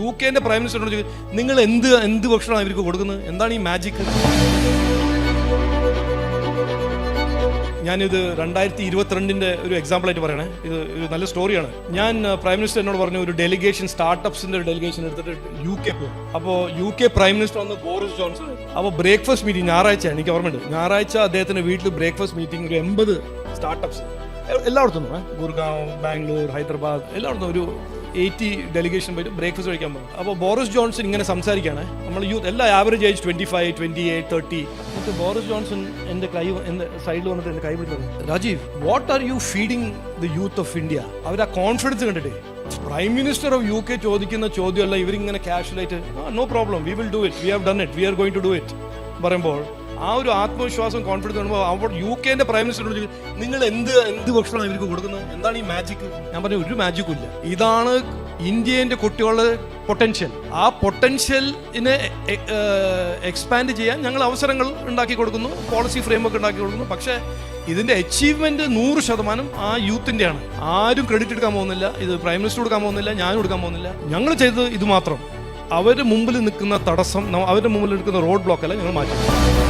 UK prime മിനിസ്റ്ററിനോട് ചോദിക്കും, നിങ്ങൾ എന്ത് ഭക്ഷണമാണ് ഇവർക്ക് കൊടുക്കുന്നത്? എന്താണ് ഈ മാജിക്? ഞാനിത് 2022 ഒരു എക്സാമ്പിളായിട്ട് പറയണേ. ഇത് ഒരു നല്ല സ്റ്റോറിയാണ്. ഞാൻ പ്രൈം മിനിസ്റ്റർ എന്നോട് പറഞ്ഞു ഒരു ഡെലിഗേഷൻ, സ്റ്റാർട്ടപ്സിന്റെ ഒരു ഡെലിഗേഷൻ എടുത്തിട്ട് UK പോകും. അപ്പോൾ UK പ്രൈം മിനിസ്റ്റർ വന്ന് ബോറിസ് ജോൺസൺ. അപ്പോൾ ബ്രേക്ക്ഫാസ്റ്റ് മീറ്റിംഗ് ഞായറാഴ്ച, എനിക്ക് ഓർമ്മയുണ്ട്, ഞായറാഴ്ച അദ്ദേഹത്തിന്റെ വീട്ടിൽ ബ്രേക്ക്ഫാസ്റ്റ് മീറ്റിംഗ് ഒരു 80 സ്റ്റാർട്ടപ്സ് എല്ലായിടത്തും, ഗുർഗാവ്, ബാംഗ്ലൂർ, ഹൈദരാബാദ്, എല്ലായിടത്തും ഒരു 80 ഡെലിഗേഷൻ പോയിട്ട് ബ്രേക്ക്ഫാസ്റ്റ് കഴിക്കാൻ പോകും. അപ്പോൾ ബോറിസ് ജോൺസൺ ഇങ്ങനെ സംസാരിക്കുകയാണ്. നമ്മൾ യൂത്ത് എല്ലാ ആവറേജ് ഏജ് 25, 28, 30. എന്നിട്ട് ബോറിസ് ജോൺസൺ എൻ്റെ സൈഡിൽ വന്നിട്ട് എൻ്റെ കൈ പിടിച്ചത്, Rajeev, what are you feeding the youth of India? അവർ ആ കോൺഫിഡൻസ് കണ്ടിട്ടേ, പ്രൈം മിനിസ്റ്റർ ഓഫ് UK ചോദിക്കുന്ന ചോദ്യമല്ല ഇവരിങ്ങനെ കാഷ്വലായിട്ട് no problem, we will do it, we have done it, we are going to do it പറയുമ്പോൾ ആ ഒരു ആത്മവിശ്വാസം, കോൺഫിഡൻസ് കാണുമ്പോൾ അവിടെ UK പ്രൈം മിനിസ്റ്ററിനോട് നിങ്ങൾ എന്ത് ഭക്ഷണമാണ് ഇവർക്ക് കൊടുക്കുന്നത്? എന്താണ് ഈ മാജിക്? ഞാൻ പറഞ്ഞു ഒരു മാജിക്കും ഇല്ല. ഇതാണ് ഇന്ത്യൻ്റെ കുട്ടികളുടെ പൊട്ടൻഷ്യൽ. ആ പൊട്ടൻഷ്യലിനെ എക്സ്പാൻഡ് ചെയ്യാൻ ഞങ്ങൾ അവസരങ്ങൾ ഉണ്ടാക്കി കൊടുക്കുന്നു, പോളിസി ഫ്രെയിംവർക്ക് ഉണ്ടാക്കി കൊടുക്കുന്നു. പക്ഷേ ഇതിൻ്റെ അച്ചീവ്മെൻറ്റ് 100% ആ യൂത്തിൻ്റെയാണ്. ആരും ക്രെഡിറ്റ് എടുക്കാൻ പോകുന്നില്ല, ഇത് പ്രൈം മിനിസ്റ്റർ കൊടുക്കാൻ പോകുന്നില്ല, ഞാനും എടുക്കാൻ പോകുന്നില്ല. ഞങ്ങൾ ചെയ്തത് ഇത് മാത്രം. അവരുടെ മുമ്പിൽ നിൽക്കുന്ന തടസ്സം, അവരുടെ മുമ്പിൽ നിൽക്കുന്ന റോഡ് ബ്ലോക്ക് അല്ല ഞങ്ങൾ മാറ്റി.